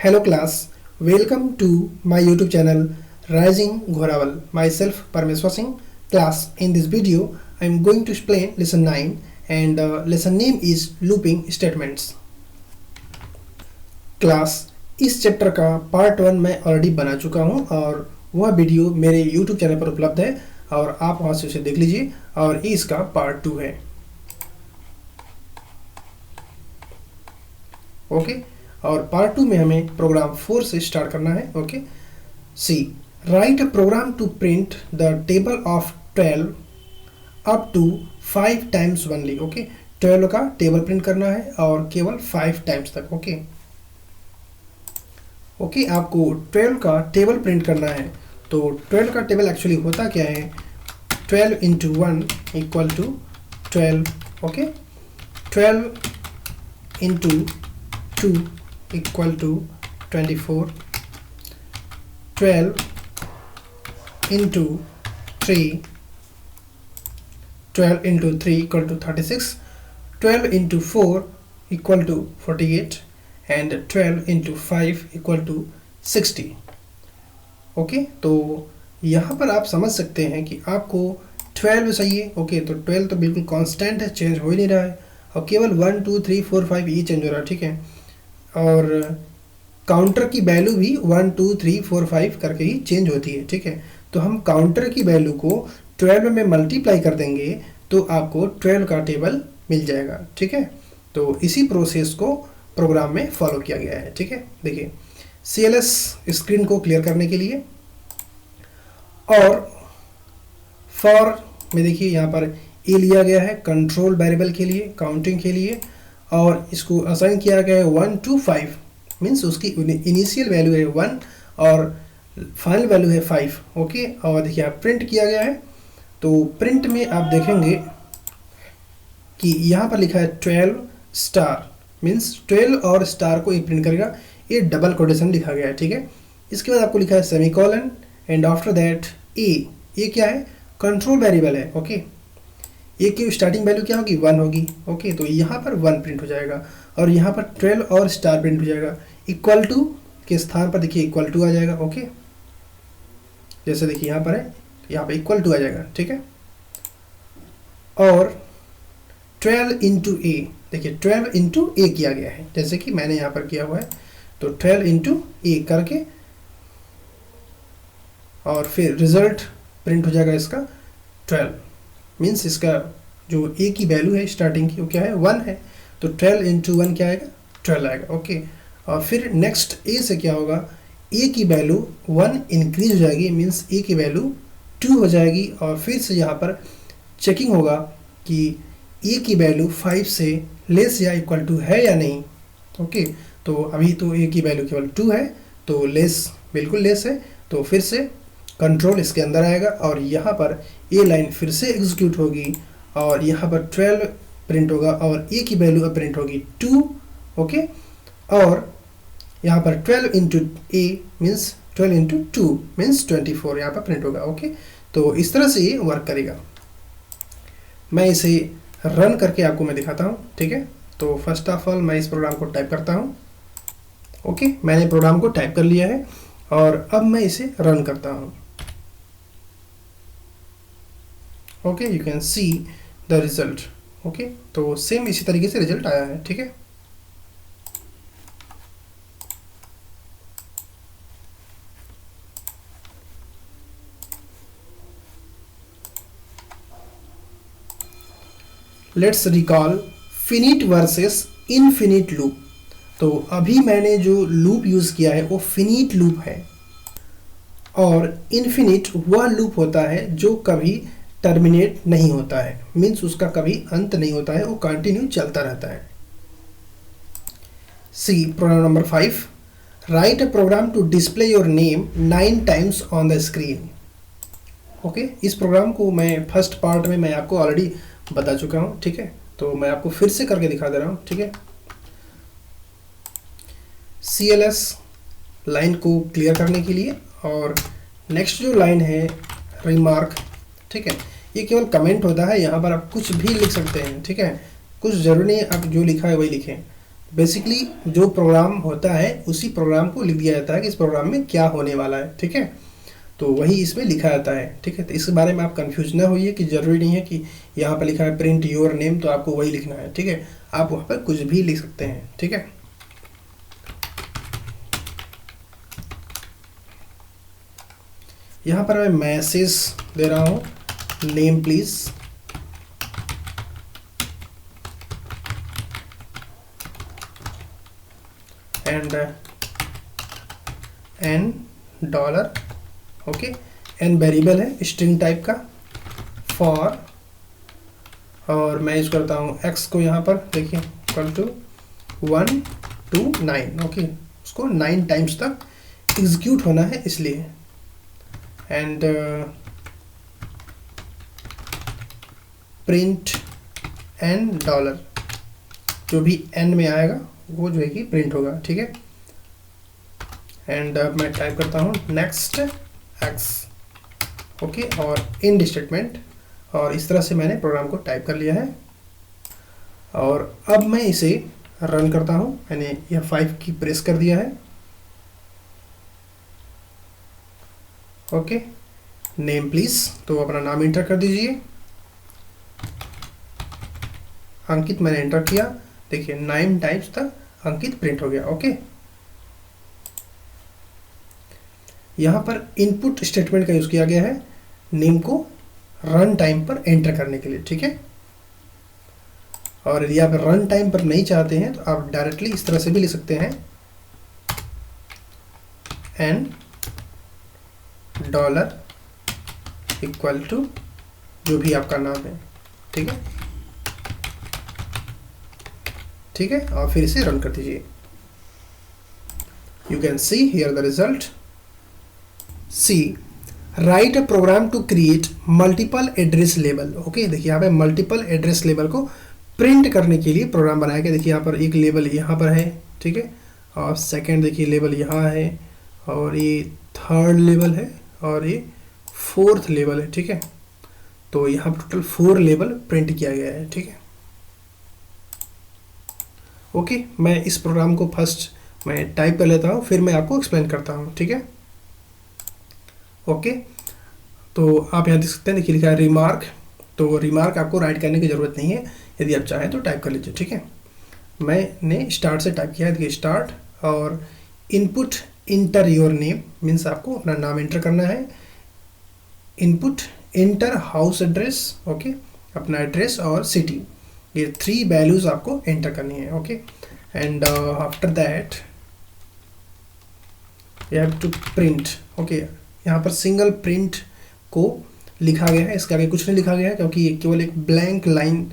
Hello class, welcome to my YouTube channel Rising Ghorawal. Myself Parmeshwar Singh. Class, in this video I am going to explain lesson 9 and lesson name is looping statements. Class, इस chapter का part 1 मैं already बना चुका हूं और वह video मेरे YouTube channel पर उपलब्ध है और आप वहां से उसे देख लीजिए और ये इसका पार्ट 2 है. ओके और पार्ट 2 में हमें प्रोग्राम 4 से स्टार्ट करना है. Okay, see write a program to print the table of 12 up to 5 times only. Okay, 12 का टेबल प्रिंट करना है और केवल 5 टाइम्स तक. ओके ओके आपको 12 का टेबल प्रिंट करना है. तो 12 का टेबल एक्चुअली होता क्या है, 12 into 1 equal to 12. Okay, 12 into 2 equal to 24, 12 into 3, 12 into 3 equal to 36, 12 into 4 equal to 48 and 12 into 5 equal to 60. Okay, तो यहाँ पर आप समझ सकते हैं कि आपको 12 चाहिए. ओके, तो 12 तो बिल्कुल कांस्टेंट है, चेंज हो ही नहीं रहा है और केवल 1 2 3 4 5 ये चेंज हो रहा है. ठीक है, और काउंटर की वैल्यू भी 1 2 3 4 5 करके ही चेंज होती है. ठीक है, तो हम काउंटर की वैल्यू को 12 में मल्टीप्लाई कर देंगे तो आपको 12 का टेबल मिल जाएगा. ठीक है, तो इसी प्रोसेस को प्रोग्राम में फॉलो किया गया है. ठीक है, देखिए CLS स्क्रीन को क्लियर करने के लिए और फॉर में देखिए यहाँ पर ए लिया गया है कंट्रोल वेरिएबल के लिए, काउंटिंग के लिए, और इसको असाइन किया गया है 1 to 5 मीन्स उसकी इनिशियल वैल्यू है 1 और फाइनल वैल्यू है 5. ओके, और देखिए आप प्रिंट किया गया है. तो प्रिंट में आप देखेंगे कि यहाँ पर लिखा है 12 स्टार मीन्स 12 और स्टार को ये प्रिंट करेगा. ये डबल कोटेशन लिखा गया है. ठीक है, इसके बाद आपको लिखा है सेमीकोलन एंड आफ्टर दैट ए. ये क्या है, कंट्रोल वेरिएबल है. ओके, ए की स्टार्टिंग वैल्यू क्या होगी, 1 होगी. ओके, तो यहाँ पर 1 प्रिंट हो जाएगा और यहाँ पर 12 और स्टार प्रिंट हो जाएगा. इक्वल टू के स्थान पर देखिए इक्वल टू आ जाएगा. ओके, जैसे देखिए यहाँ पर है, यहाँ पर इक्वल टू आ जाएगा. ठीक है, और 12 इंटू ए, देखिए 12 इंटू ए किया गया है जैसे कि मैंने यहाँ पर किया हुआ है. तो 12 इंटू ए करके और फिर रिजल्ट प्रिंट हो जाएगा इसका 12 मीन्स इसका जो ए की वैल्यू है स्टार्टिंग की वो क्या है, 1 है. तो 12 इंटू 1 क्या आएगा, 12 आएगा. ओके, और फिर नेक्स्ट ए से क्या होगा, ए की वैल्यू 1 इंक्रीज हो जाएगी मीन्स ए की वैल्यू 2 हो जाएगी और फिर से यहाँ पर चेकिंग होगा कि ए की वैल्यू 5 से लेस या इक्वल टू है या नहीं. ओके, तो अभी तो ए की वैल्यू केवल 2 है तो लेस, बिल्कुल लेस है. तो फिर से कंट्रोल इसके अंदर आएगा और यहाँ पर ए लाइन फिर से एग्जीक्यूट होगी और यहाँ पर 12 प्रिंट होगा और ए की वैल्यू अब प्रिंट होगी 2. ओके, और यहाँ पर 12 इंटू ए मीन्स 12 इंटू 2 मीन्स 24 यहाँ पर प्रिंट होगा. ओके, तो इस तरह से ये वर्क करेगा. मैं इसे रन करके आपको मैं दिखाता हूँ. ठीक है, तो फर्स्ट ऑफ ऑल मैं इस प्रोग्राम को टाइप करता हूँ. ओके, मैंने प्रोग्राम को टाइप कर लिया है और अब मैं इसे रन करता हूँ. Okay, you can see the result. Okay, तो सेम इसी तरीके से रिजल्ट आया है. ठीक है, let's recall finite versus infinite loop. तो अभी मैंने जो लूप यूज़ किया है वो फिनिट लूप है और इनफिनिट वह लूप होता है जो कभी टर्मिनेट नहीं होता है मीन्स उसका कभी अंत नहीं होता है, वो कंटिन्यू चलता रहता है. See program number 5, write a program to display your name 9 times on the screen. Okay, इस प्रोग्राम को मैं फर्स्ट पार्ट में मैं आपको ऑलरेडी बता चुका हूँ. ठीक है, तो मैं आपको फिर से करके दिखा दे रहा हूँ. ठीक है, CLS लाइन को क्लियर करने के लिए और नेक्स्ट जो लाइन है रिमार्क. ठीक है, ये केवल कमेंट होता है, यहाँ पर आप कुछ भी लिख सकते हैं. ठीक है, कुछ ज़रूरी नहीं आप जो लिखा है वही लिखें. बेसिकली जो प्रोग्राम होता है उसी प्रोग्राम को लिख दिया जाता है कि इस प्रोग्राम में क्या होने वाला है, ठीक है। तो वही इसमें लिखा जाता है, ठीक है। तो इस बारे में आप कंफ्यूज ना होइए कि ज़रूरी नहीं है कि यहाँ पर लिखा है प्रिंट योर नेम तो आपको वही लिखना है, ठीक है। आप वहाँ पर कुछ भी लिख सकते हैं, ठीक है। यहाँ पर मैं मैसेज दे रहा हूँ, name please, and N dollar, okay. N variable है स्ट्रिंग टाइप का, फॉर, और मैं यूज करता हूँ एक्स को यहाँ पर देखिए इक्वल टू 1 to 9, ओके। उसको 9 टाइम्स तक एग्जीक्यूट होना है इसलिए, एंड प्रिंट एन डॉलर, जो भी एन में आएगा वो जो है कि प्रिंट होगा, ठीक है। एंड मैं टाइप करता हूँ नेक्स्ट एक्स, ओके, और इंड स्टेटमेंट, और इस तरह से मैंने प्रोग्राम को टाइप कर लिया है। और अब मैं इसे रन करता हूँ, मैंने यह 5 की प्रेस कर दिया है, ओके। नेम प्लीज, तो अपना नाम एंटर कर दीजिए, अंकित मैंने एंटर किया, देखिए 9 टाइम्स तक अंकित प्रिंट हो गया, ओके। यहाँ पर इनपुट स्टेटमेंट का यूज किया गया है नेम को रन टाइम पर एंटर करने के लिए, ठीक है। और यदि आप रन टाइम पर नहीं चाहते हैं तो आप डायरेक्टली इस तरह से भी लिख सकते हैं, एन डॉलर इक्वल टू जो भी आपका नाम है, ठीक है, ठीक है। और फिर इसे रन कर दीजिए। You can see here the result. See write a program to create multiple address label, okay. देखिए यहाँ पे मल्टीपल एड्रेस लेबल को प्रिंट करने के लिए प्रोग्राम बनाया गया। देखिए यहाँ पर एक लेबल यहाँ पर है, ठीक है, और सेकंड देखिए लेबल यहाँ है, और ये थर्ड लेबल है, और ये फोर्थ लेबल है, ठीक है। तो यहाँ पर टोटल 4 लेबल प्रिंट किया गया है, ठीक है, ओके। मैं इस प्रोग्राम को फर्स्ट मैं टाइप कर लेता हूँ, फिर मैं आपको एक्सप्लेन करता हूँ, ठीक है, ओके। तो आप यहाँ देख सकते हैं, देखिए लिखा है रिमार्क, तो रिमार्क आपको राइट करने की ज़रूरत नहीं है, यदि आप चाहें तो टाइप कर लीजिए, ठीक है। मैंने स्टार्ट से टाइप किया है, देखिए स्टार्ट, और input enter your name means आपको अपना नाम एंटर करना है, input enter house address, okay, अपना एड्रेस और सिटी, ये 3 वैल्यूज आपको एंटर करनी है, okay. And after that you have to print, okay. यहाँ पर सिंगल प्रिंट को लिखा गया है, इसके आगे कुछ नहीं लिखा गया है क्योंकि ये केवल एक ब्लैंक लाइन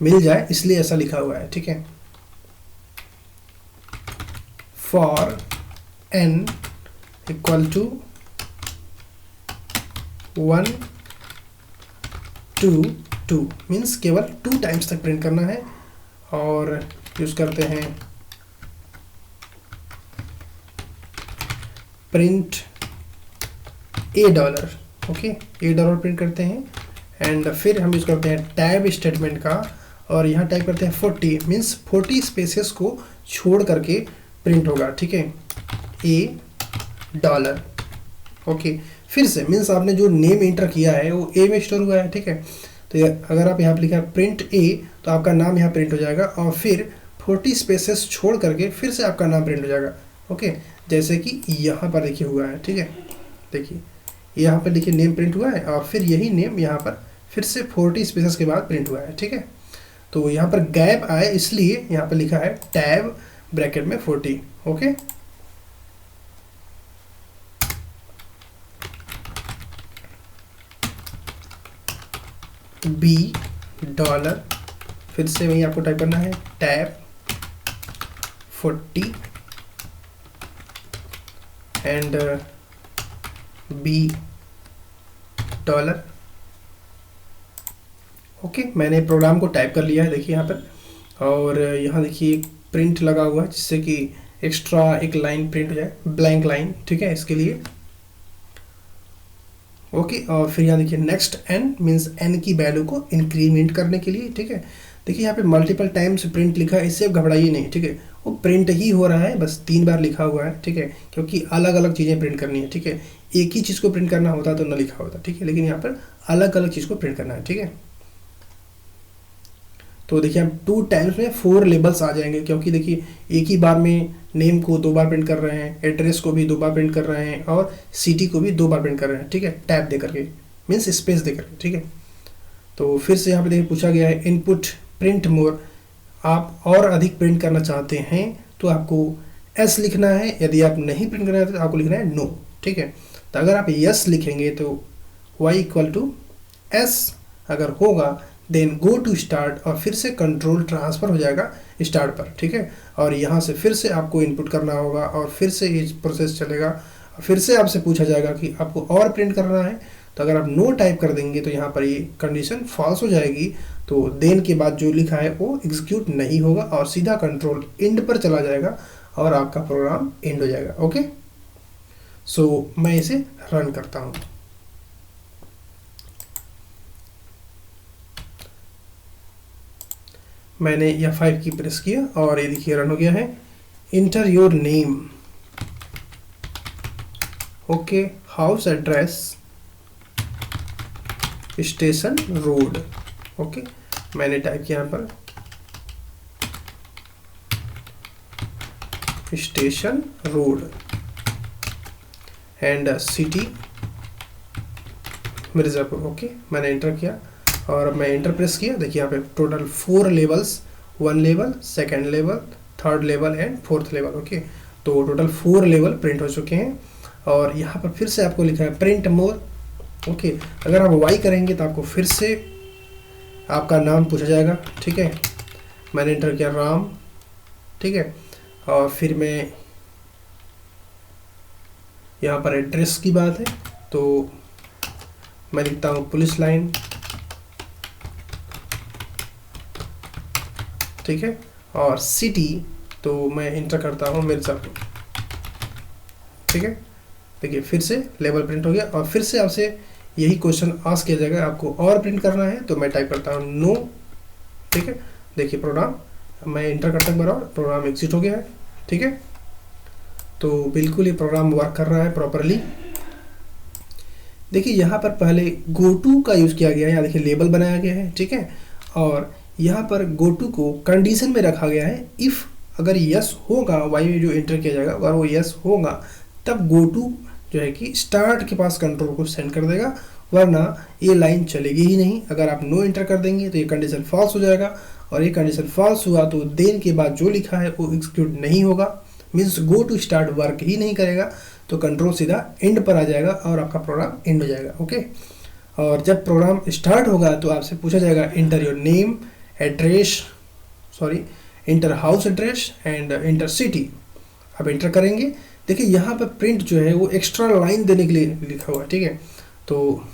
मिल जाए इसलिए ऐसा लिखा हुआ है, ठीक है। For n equal to 1 2 2 means केवल 2 टाइम्स तक प्रिंट करना है, और यूज करते हैं print A dollar, okay, A dollar print करते हैं। एंड फिर हम यूज करते हैं टैब स्टेटमेंट का, और यहाँ टाइप करते हैं 40 मीन्स 40 स्पेसेस को छोड़ करके प्रिंट होगा, ठीक है, ए डॉलर, ओके। फिर से मीन्स आपने जो नेम एंटर किया है वो ए में स्टोर हुआ है, ठीक है। तो अगर आप यहाँ पर लिखा है प्रिंट ए तो आपका नाम यहाँ प्रिंट हो जाएगा, और फिर 40 स्पेसेस छोड़ करके फिर से आपका नाम प्रिंट हो जाएगा, ओके, जैसे कि यहाँ पर देखिए हुआ है, ठीक है। देखिए यहाँ पर देखिए नेम प्रिंट हुआ है, और फिर यही नेम यहाँ पर फिर से 40 स्पेसेस के बाद प्रिंट हुआ है, ठीक है। तो यहाँ पर गैप आए इसलिए यहाँ पर लिखा है टैब ब्रैकेट में 40, ओके। बी डॉलर, फिर से वही आपको टाइप करना है tab 40 and B dollar, okay. मैंने प्रोग्राम को टाइप कर लिया है, देखिए यहाँ पर, और यहाँ देखिए प्रिंट लगा हुआ है जिससे कि एक्स्ट्रा एक लाइन प्रिंट हो जाए, ब्लैंक लाइन, ठीक है, इसके लिए, ओके। और फिर यहाँ देखिए नेक्स्ट एन मीन्स एन की वैल्यू को इंक्रीमेंट करने के लिए, ठीक है। देखिए यहाँ पे मल्टीपल टाइम्स प्रिंट लिखा है, इससे आप घबराइए नहीं, ठीक है, वो प्रिंट ही हो रहा है, बस 3 बार लिखा हुआ है, ठीक है, क्योंकि अलग अलग चीज़ें प्रिंट करनी है, ठीक है, एक ही चीज़ को प्रिंट करना होता तो न लिखा होता, ठीक है, लेकिन यहाँ पर अलग अलग चीज़ को प्रिंट करना है, ठीक है। तो देखिए हम 2 टाइम्स में 4 लेबल्स आ जाएंगे, क्योंकि देखिए एक ही बार में नेम को 2 बार प्रिंट कर रहे हैं, एड्रेस को भी 2 बार प्रिंट कर रहे हैं और सिटी को भी 2 बार प्रिंट कर रहे हैं, ठीक है, टैब दे करके, मीन्स स्पेस दे करके, ठीक है। तो फिर से यहाँ पे देखिए पूछा गया है इनपुट प्रिंट मोर, आप और अधिक प्रिंट करना चाहते हैं तो आपको एस लिखना है, यदि आप नहीं प्रिंट करना है तो आपको लिखना है नो, ठीक है। तो अगर आप यस लिखेंगे तो y इक्वल टू एस अगर होगा देन गो टू स्टार्ट, और फिर से कंट्रोल ट्रांसफ़र हो जाएगा स्टार्ट पर, ठीक है, और यहाँ से फिर से आपको इनपुट करना होगा और फिर से ये प्रोसेस चलेगा, फिर से आपसे पूछा जाएगा कि आपको और प्रिंट करना है, तो अगर आप नो टाइप कर देंगे तो यहाँ पर ये कंडीशन फॉल्स हो जाएगी, तो देन के बाद जो लिखा है वो एग्जीक्यूट नहीं होगा और सीधा कंट्रोल एंड पर चला जाएगा और आपका प्रोग्राम एंड हो जाएगा। ओके, सो मैं इसे रन करता हूँ। मैंने F5 की प्रेस किया और ये देखिए रन हो गया है। Inter your name, okay, house address, station road, okay, मैंने टाइप किया यहाँ पर station road and city Mirzapur, okay, मैंने एंटर किया और मैं एंटर प्रेस किया। देखिए यहाँ पे total 4 levels, 1 level, 2nd level, 3rd level and 4th level, okay, तो टोटल 4 लेवल प्रिंट हो चुके हैं। और यहाँ पर फिर से आपको लिखा है प्रिंट मोर, ओके, अगर आप वाई करेंगे तो आपको फिर से आपका नाम पूछा जाएगा, ठीक है, मैंने एंटर किया राम, ठीक है, और फिर मैं यहाँ पर एड्रेस की बात है तो मैं लिखता हूँ पुलिस लाइन, ठीक है, और सिटी तो मैं इंटर करता हूँ मिर्ज़ापुर, ठीक है। देखिए फिर से लेवल प्रिंट हो गया और फिर से आपसे यही क्वेश्चन आस्क किया जाएगा, आपको और प्रिंट करना है तो मैं टाइप करता हूँ नो, ठीक है। देखिए प्रोग्राम मैं इंटर करता हूँ और प्रोग्राम एग्जिट हो गया है, ठीक है। तो बिल्कुल ये प्रोग्राम वर्क कर रहा है प्रॉपरली। देखिए यहाँ पर पहले गो टू का यूज़ किया गया है, यहाँ देखिए लेबल बनाया गया है, ठीक है, और यहाँ पर गो टू को कंडीशन में रखा गया है, इफ़ अगर यस होगा वाई में जो एंटर किया जाएगा अगर वो यस होगा तब गो टू जो है कि स्टार्ट के पास कंट्रोल को सेंड कर देगा, वरना ये लाइन चलेगी ही नहीं। अगर आप नो एंटर कर देंगे तो ये कंडीशन फॉल्स हो जाएगा और ये कंडीशन फॉल्स हुआ तो देन के बाद जो लिखा है वो एग्जीक्यूट नहीं होगा, means go to start work ही नहीं करेगा, तो कंट्रोल सीधा एंड पर आ जाएगा और आपका प्रोग्राम एंड हो जाएगा, ओके। और जब प्रोग्राम स्टार्ट होगा तो आपसे पूछा जाएगा inter your name, address, sorry inter house address and inter city, आप इंटर करेंगे। देखिए यहाँ पर प्रिंट जो है वो एक्स्ट्रा लाइन देने के लिए लिखा हुआ है, ठीक है। तो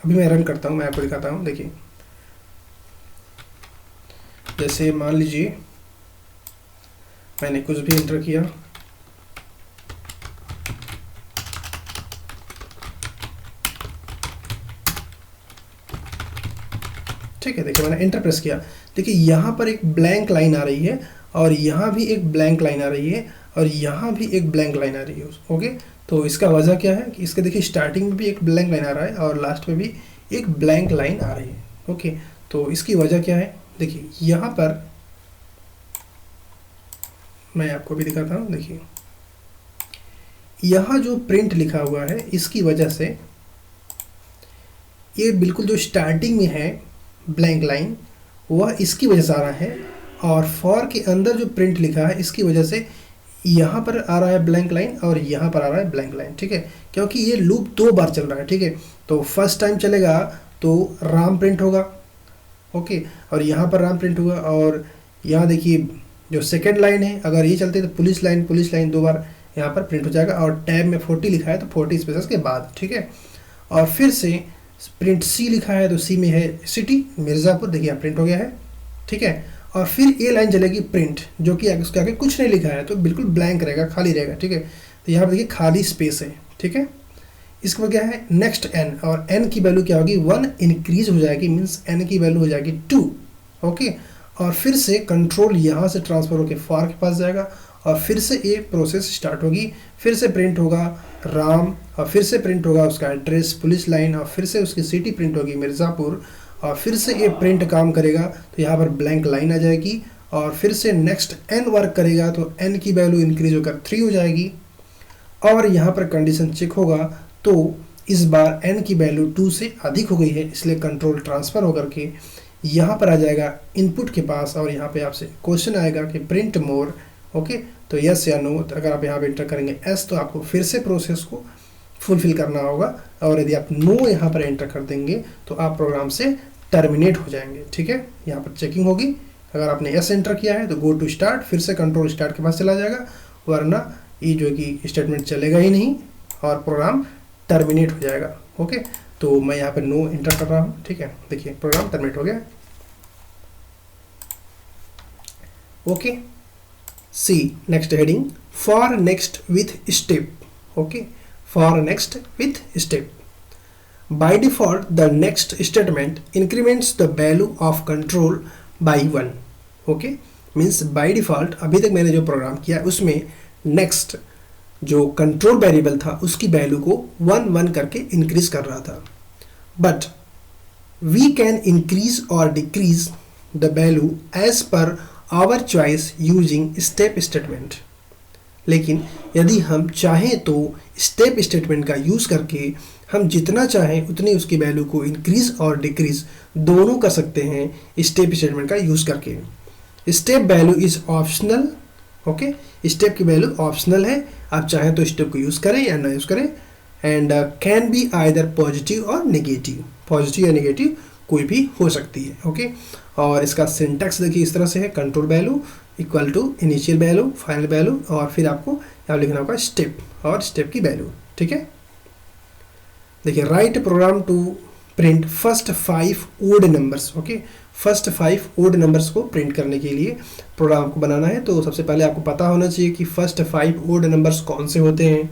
अभी मैं रन करता हूँ, मैं आपको दिखाता हूँ। देखिए जैसे मान लीजिए मैंने कुछ भी इंटर किया, ठीक है, देखिए मैंने एंटर प्रेस किया, देखिए यहाँ पर एक ब्लैंक लाइन आ रही है और यहाँ भी एक ब्लैंक लाइन आ रही है और यहाँ भी एक ब्लैंक लाइन आ रही है, ओके। तो इसका वजह क्या है कि इसके देखिए स्टार्टिंग में भी एक ब्लैंक लाइन आ रहा है और लास्ट में भी एक ब्लैंक लाइन आ रही है, ओके। तो इसकी वजह क्या है, देखिए यहाँ पर मैं आपको भी दिखाता हूँ। देखिए यहाँ जो प्रिंट लिखा हुआ है इसकी वजह से ये बिल्कुल जो स्टार्टिंग में है ब्लैंक लाइन वह इसकी वजह से आ रहा है, और फॉर के अंदर जो प्रिंट लिखा है इसकी वजह से यहाँ पर आ रहा है ब्लैंक लाइन और यहाँ पर आ रहा है ब्लैंक लाइन, ठीक है, क्योंकि ये लूप 2 बार चल रहा है, ठीक है। तो फर्स्ट टाइम चलेगा तो राम प्रिंट होगा, ओके, और यहाँ पर राम प्रिंट होगा, और यहाँ देखिए जो सेकेंड लाइन है अगर ये चलते तो पुलिस लाइन 2 बार यहाँ पर प्रिंट हो जाएगा, और टैब में 40 लिखा है तो 40 स्पेसेस के बाद, ठीक है। और फिर से प्रिंट सी लिखा है तो सी में है सिटी मिर्ज़ापुर, देखिए यहाँ प्रिंट हो गया है, ठीक है। और फिर ये लाइन चलेगी प्रिंट, जो कि उसके आगे कुछ नहीं लिखा है तो बिल्कुल ब्लैंक रहेगा, खाली रहेगा, ठीक है। तो यहाँ पर देखिए खाली स्पेस है, ठीक है। इसके बाद क्या है नेक्स्ट एन, और एन की वैल्यू क्या होगी 1 इंक्रीज हो जाएगी, मीन्स एन की वैल्यू हो जाएगी 2, ओके। और फिर से कंट्रोल यहाँ से ट्रांसफ़र होकर फॉर के पास जाएगा और फिर से ये प्रोसेस स्टार्ट होगी, फिर से प्रिंट होगा राम और फिर से प्रिंट होगा उसका एड्रेस पुलिस लाइन और फिर से उसकी सिटी प्रिंट होगी मिर्ज़ापुर और फिर से ये प्रिंट काम करेगा तो यहाँ पर ब्लैंक लाइन आ जाएगी और फिर से नेक्स्ट n वर्क करेगा तो n की वैल्यू इंक्रीज होकर 3 हो जाएगी और यहाँ पर कंडीशन चेक होगा तो इस बार n की वैल्यू 2 से अधिक हो गई है, इसलिए कंट्रोल ट्रांसफ़र होकर के यहाँ पर आ जाएगा इनपुट के पास और यहाँ पे आपसे क्वेश्चन आएगा कि प्रिंट मोर। ओके, तो यस या नो, तो अगर आप यहाँ पे एंटर करेंगे एस तो आपको फिर से प्रोसेस को फुलफिल करना होगा और यदि आप नो यहाँ पर एंटर कर देंगे तो आप प्रोग्राम से टर्मिनेट हो जाएंगे। ठीक है, यहाँ पर चेकिंग होगी, अगर आपने एस एंटर किया है तो गो टू स्टार्ट, फिर से कंट्रोल स्टार्ट के पास चला जाएगा, वरना ये जो कि स्टेटमेंट चलेगा ही नहीं और प्रोग्राम टर्मिनेट हो जाएगा। ओके, तो मैं यहाँ पर नो एंटर कर रहा हूँ। ठीक है, देखिए प्रोग्राम टर्मिनेट हो गया। Okay, see next heading for next with step. Okay, for next with step. By default, the next statement increments the value of control by 1. Okay, means by default अभी तक मैंने जो प्रोग्राम किया उसमें next जो control variable था उसकी value को 1 करके इंक्रीज कर रहा था, बट वी कैन इंक्रीज और decrease the value as per our choice using step statement. लेकिन यदि हम चाहें तो स्टेप स्टेटमेंट का यूज़ करके हम जितना चाहें उतनी उसकी वैल्यू को इंक्रीज और डिक्रीज दोनों कर सकते हैं स्टेप स्टेटमेंट का यूज़ करके। Step value is optional. Okay, step की वैल्यू ऑप्शनल है, आप चाहें तो स्टेप को यूज़ करें या ना यूज़ करें, and can be either positive और नेगेटिव, पॉजिटिव या नेगेटिव कोई भी हो सकती है। ओके, और इसका सिंटैक्स देखिए इस तरह से है, control value equal to initial value final value और फिर आपको यहाँ लिखना होगा स्टेप और स्टेप की वैल्यू। ठीक है, देखिए write program to print first 5 odd numbers. Okay, first 5 odd numbers को प्रिंट करने के लिए प्रोग्राम को बनाना है तो सबसे पहले आपको पता होना चाहिए कि फर्स्ट 5 ओड नंबर्स कौन से होते हैं।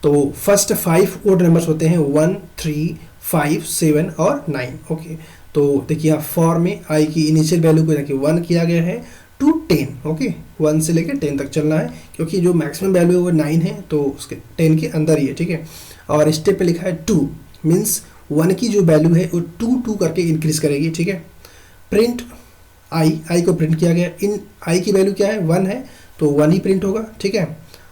तो फर्स्ट 5 ओड नंबर्स होते हैं 1, 3, 5, 7 और 9। ओके, तो देखिए आप फॉर में आई की इनिशियल वैल्यू को देखिए 1 किया गया है टू 10। ओके, 1 से लेकर 10 तक चलना है क्योंकि जो मैक्सिमम वैल्यू है वो 9 है तो उसके 10 के अंदर ही है। ठीक है, और स्टेप पे लिखा है 2 मीन्स 1 की जो वैल्यू है वो 2 करके इंक्रीज करेगी। ठीक है, प्रिंट आई को प्रिंट किया गया, इन आई की वैल्यू क्या है 1 है तो 1 ही प्रिंट होगा। ठीक है,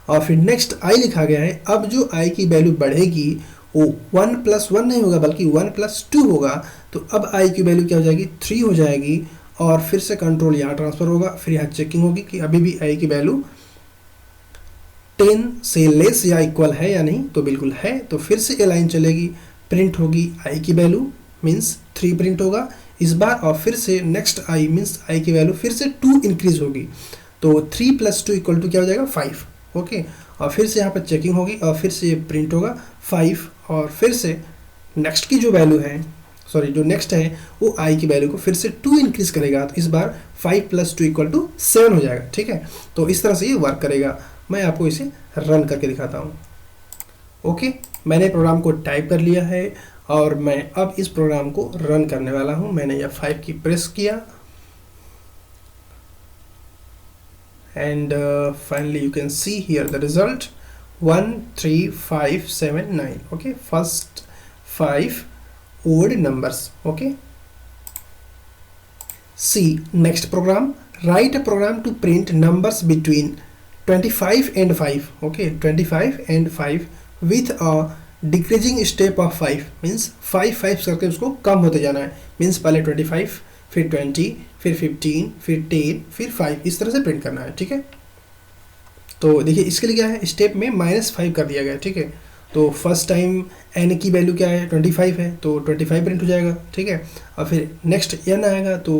और फिर नेक्स्ट आई लिखा गया है, अब जो आई की वैल्यू बढ़ेगी वो 1 + 1 नहीं होगा बल्कि 1 + 2 होगा, तो अब आई की वैल्यू क्या हो जाएगी 3 हो जाएगी और फिर से कंट्रोल यहाँ ट्रांसफ़र होगा, फिर यहाँ चेकिंग होगी कि अभी भी आई की वैल्यू 10 से लेस या इक्वल है या नहीं, तो बिल्कुल है, तो फिर से ये लाइन चलेगी, प्रिंट होगी आई की वैल्यू मीन्स 3 प्रिंट होगा इस बार और फिर से नेक्स्ट आई मीन्स आई की वैल्यू फिर से 2 इंक्रीज होगी तो 3 + 2 = क्या हो जाएगा 5। ओके, और फिर से यहाँ पर चेकिंग होगी और फिर से ये प्रिंट होगा 5 और फिर से नेक्स्ट की जो वैल्यू है जो नेक्स्ट है वो आई की वैल्यू को फिर से 2 इंक्रीज करेगा तो इस बार 5 + 2 = 7 हो जाएगा। ठीक है, तो इस तरह से ये वर्क करेगा। मैं आपको इसे रन करके दिखाता हूँ। ओके, मैंने प्रोग्राम को टाइप कर लिया है और मैं अब इस प्रोग्राम को रन करने वाला हूँ। मैंने F5 की प्रेस किया and finally you can see here the result 1, 3, 5, 7, 9। Okay, first 5 odd numbers. Okay, see next program, write a program to print numbers between 25 and 5. Okay, 25 and 5 with a decreasing step of 5 means 5 करके उसको कम होते जाना है, means पहले 25 फिर 20 फिर 15 फिर 10 फिर 5 इस तरह से प्रिंट करना है। ठीक है, तो देखिए इसके लिए क्या है स्टेप में -5 कर दिया गया है। ठीक है, तो फर्स्ट टाइम n की वैल्यू क्या है 25 है तो 25 प्रिंट हो जाएगा। ठीक है, और फिर नेक्स्ट n आएगा तो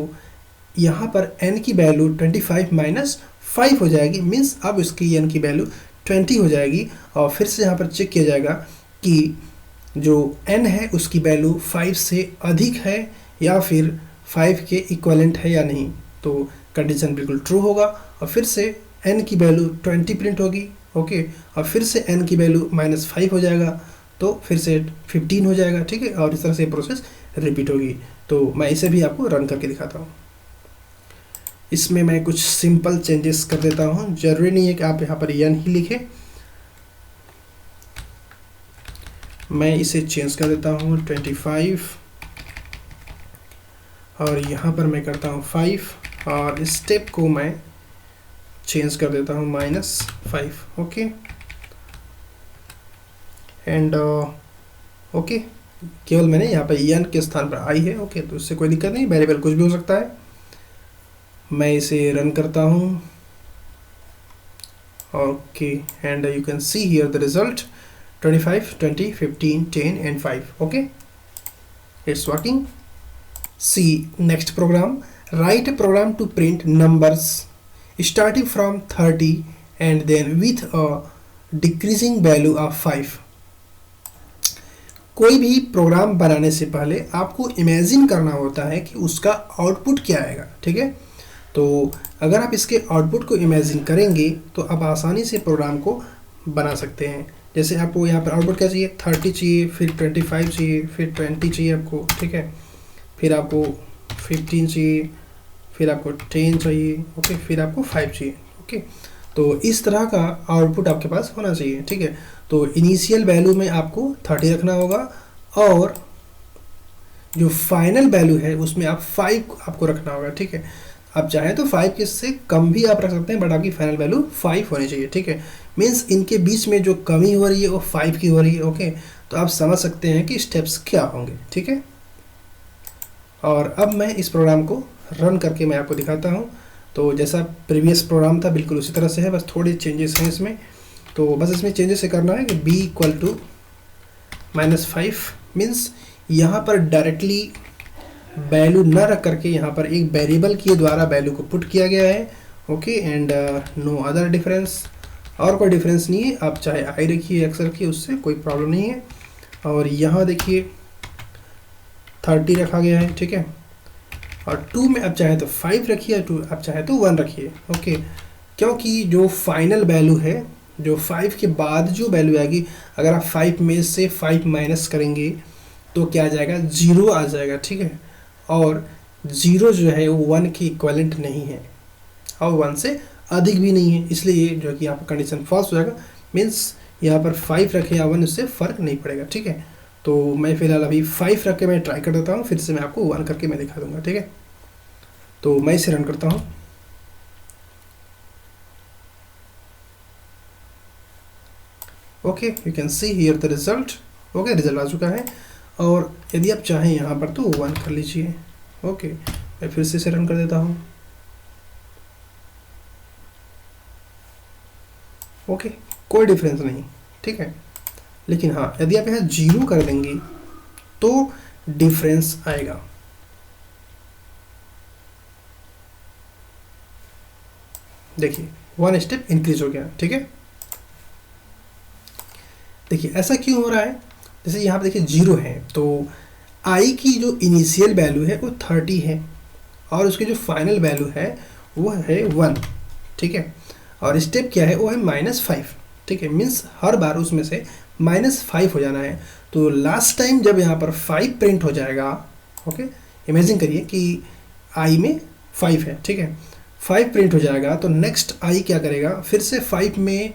यहाँ पर n की वैल्यू 25 - 5 हो जाएगी मीन्स अब इसकी n की वैल्यू 20 हो जाएगी और फिर से यहाँ पर चेक किया जाएगा कि जो n है उसकी वैल्यू 5 से अधिक है या फिर 5 के इक्वलेंट है या नहीं, तो कंडीशन बिल्कुल ट्रू होगा और फिर से n की वैल्यू 20 प्रिंट होगी। ओके, और फिर से n की वैल्यू -5 हो जाएगा तो फिर से 15 हो जाएगा। ठीक है, और इस तरह से प्रोसेस रिपीट होगी। तो मैं इसे भी आपको रन करके दिखाता हूँ। इसमें मैं कुछ सिंपल चेंजेस कर देता हूँ, जरूरी नहीं है कि आप यहाँ पर n ही लिखें। मैं इसे चेंज कर देता हूँ 25 और यहाँ पर मैं करता हूँ 5 और स्टेप को मैं चेंज कर देता हूँ -5। ओके एंड ओके, केवल मैंने यहाँ पर n के स्थान पर आई है। ओके तो इससे कोई दिक्कत नहीं, वेरिएबल कुछ भी हो सकता है। मैं इसे रन करता हूँ। Okay and you can see here the result 25, 20, 15, 10 and 5. Okay, it's working. See next program. Write a program to print numbers starting from 30 and then with a decreasing value of 5. कोई भी programme बनाने से पहले आपको imagine करना होता है कि उसका आउटपुट क्या आएगा, ठीक है। तो अगर आप इसके आउटपुट को इमेजिन करेंगे तो आप आसानी से प्रोग्राम को बना सकते हैं। जैसे आपको यहाँ पर आउटपुट क्या चाहिए, 30 चाहिए, फिर 25 चाहिए, फिर 20 चाहिए आपको, ठीक है, फिर आपको 15 चाहिए, फिर आपको 10 चाहिए, ओके, फिर आपको 5 चाहिए। ओके तो इस तरह का आउटपुट आपके पास होना चाहिए, ठीक है। तो इनिशियल वैल्यू में आपको 30 रखना होगा और जो फाइनल वैल्यू है उसमें आप 5 आपको रखना होगा, ठीक है। आप चाहें तो 5 के से कम भी आप रख सकते हैं, बट आपकी फाइनल वैल्यू 5 होनी चाहिए, ठीक है। मीन्स इनके बीच में जो कमी हो रही है वो 5 की हो रही है। ओके तो आप समझ सकते हैं कि स्टेप्स क्या होंगे, ठीक है। और अब मैं इस प्रोग्राम को रन करके मैं आपको दिखाता हूँ। तो जैसा प्रीवियस प्रोग्राम था बिल्कुल उसी तरह से है, बस थोड़े चेंजेस हैं इसमें। तो बस इसमें चेंजेस ये करना है कि b = -5 मीन्स यहाँ पर डायरेक्टली वैल्यू न रख करके यहाँ पर एक वेरिएबल के द्वारा वैल्यू को पुट किया गया है। Okay and no other difference, और कोई डिफरेंस नहीं है। आप चाहे i रखिए x रखिए, उससे कोई प्रॉब्लम नहीं है। और यहाँ देखिए 30 रखा गया है, ठीक है। और 2 में आप चाहे तो 5 रखिए, 2 आप चाहे तो 1 रखिए। ओके क्योंकि जो फाइनल वैल्यू है, जो 5 के बाद जो वैल्यू आएगी, अगर आप 5 में से 5 माइनस करेंगे तो क्या आ जाएगा, 0 आ जाएगा, ठीक है। और 0 जो है वो 1 की इक्विवेलेंट नहीं है और 1 से अधिक भी नहीं है, इसलिए जो कि यहाँ पर कंडीशन फॉल्स हो जाएगा। मीन्स यहाँ पर 5 रखें या 1 उससे फ़र्क नहीं पड़ेगा, ठीक है। तो मैं फिलहाल अभी 5 रख के मैं ट्राई कर देता हूँ, फिर से मैं आपको 1 करके मैं दिखा दूंगा, ठीक है। तो मैं इसे रन करता हूँ। Okay you can see here the result. Okay result आ चुका है। और यदि आप चाहें यहाँ पर तो 1 कर लीजिए। ओके मैं फिर से इसे रन कर देता हूँ। ओके कोई डिफरेंस नहीं, ठीक है। लेकिन हाँ यदि आप यहाँ 0 कर देंगे तो डिफरेंस आएगा। देखिए 1 स्टेप इंक्रीज हो गया, ठीक है। देखिए ऐसा क्यों हो रहा है, जैसे यहाँ पर देखिए 0 है तो i की जो इनिशियल वैल्यू है वो 30 है और उसकी जो फाइनल वैल्यू है वो है 1, ठीक है। और स्टेप क्या है, वो है -5, ठीक है। मीन्स हर बार उसमें से -5 हो जाना है। तो लास्ट टाइम जब यहाँ पर 5 प्रिंट हो जाएगा, ओके इमेजिन करिए कि i में 5 है, ठीक है, 5 प्रिंट हो जाएगा तो नेक्स्ट i क्या करेगा, फिर से 5 में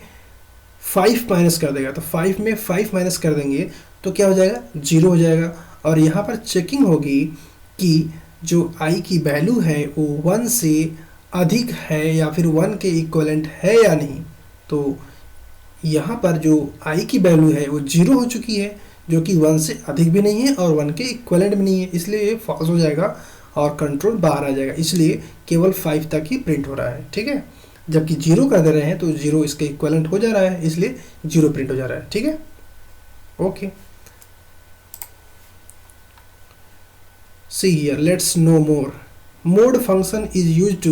5 माइनस कर देगा। तो 5 में 5 माइनस कर देंगे तो क्या हो जाएगा, 0 हो जाएगा। और यहाँ पर चेकिंग होगी कि जो i की वैल्यू है वो 1 से अधिक है या फिर 1 के इक्विवेलेंट है या नहीं। तो यहाँ पर जो i की वैल्यू है वो 0 हो चुकी है, जो कि 1 से अधिक भी नहीं है और 1 के इक्विवेलेंट भी नहीं है, इसलिए ये फॉल्स हो जाएगा और कंट्रोल बाहर आ जाएगा। इसलिए केवल 5 तक ही प्रिंट हो रहा है, ठीक है। जबकि 0 कर दे रहे हैं तो 0 इसके इक्विवेलेंट हो जा रहा है, इसलिए 0 प्रिंट हो जा रहा है, ठीक है। Okay see here, let's know more. Mode function is used to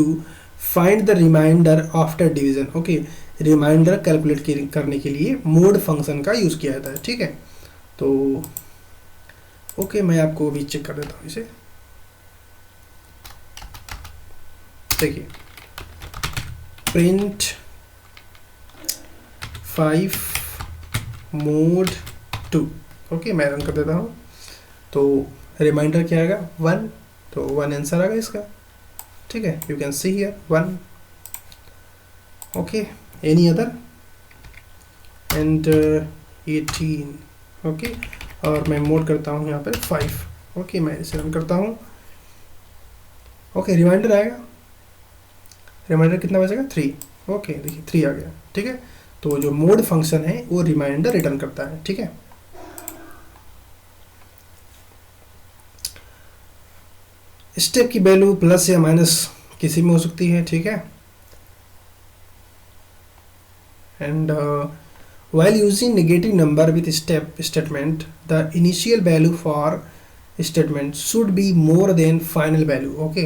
find the remainder after division. okay reminder calculate करने के लिए मोड फंक्शन का यूज़ किया जाता है, ठीक है। तो ओके मैं आपको अभी चेक कर देता हूँ इसे। देखिए प्रिंट 5 मोड 2। ओके मैं रन कर देता हूँ। तो रिमाइंडर क्या आएगा, 1, तो 1 आंसर आ गया इसका, ठीक है, you can see here 1, okay, any other, and 18, okay, और मैं मोड करता हूँ यहाँ पर 5, ओके, मैं इसे रन करता हूँ, ओके, रिमाइंडर आएगा, रिमाइंडर कितना बचेगा 3, ओके, देखिए 3 आ गया, ठीक है। तो जो मोड फंक्शन है वो रिमाइंडर रिटर्न करता है, ठीक है। स्टेप की वैल्यू प्लस या माइनस किसी में हो सकती है, ठीक है। And while using negative number with step statement, the initial value for statement should be more than final value, okay,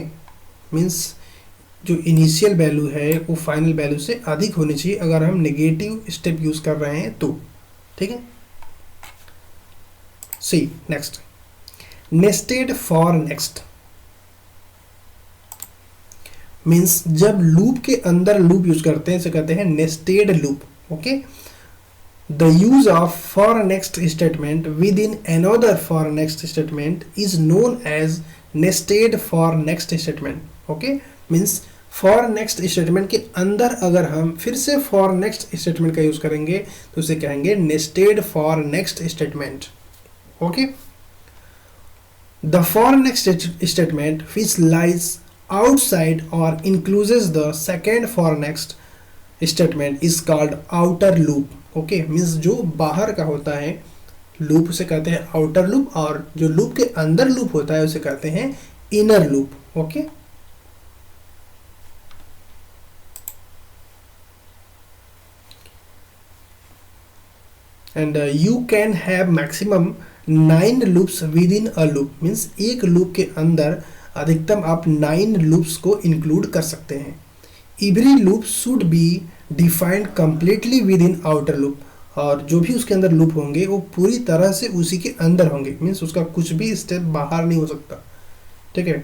means जो इनिशियल वैल्यू है वो फाइनल वैल्यू से अधिक होनी चाहिए अगर हम नेगेटिव स्टेप यूज कर रहे हैं तो, ठीक है। See next, nested for next means जब लूप के अंदर लूप यूज करते हैं इसे कहते हैं nested loop, okay. The use of for next statement within another for next statement is known as nested for next statement, okay, means for next statement के अंदर अगर हम फिर से for next statement का यूज करेंगे तो उसे कहेंगे nested for next statement, okay। The for next statement which lies outside or includes the second for next statement is called outer loop, okay, means जो बाहर का होता है लूप उसे कहते हैं आउटर लूप, और जो लूप के अंदर लूप होता है उसे कहते हैं inner loop, okay. And you can have maximum 9 loops with in a loop, means एक लूप के अंदर अधिकतम आप 9 लूप्स को इंक्लूड कर सकते हैं। Every loop should be defined completely with in outer loop, और जो भी उसके अंदर लूप होंगे वो पूरी तरह से उसी के अंदर होंगे, मीन्स उसका कुछ भी स्टेप बाहर नहीं हो सकता, ठीक है।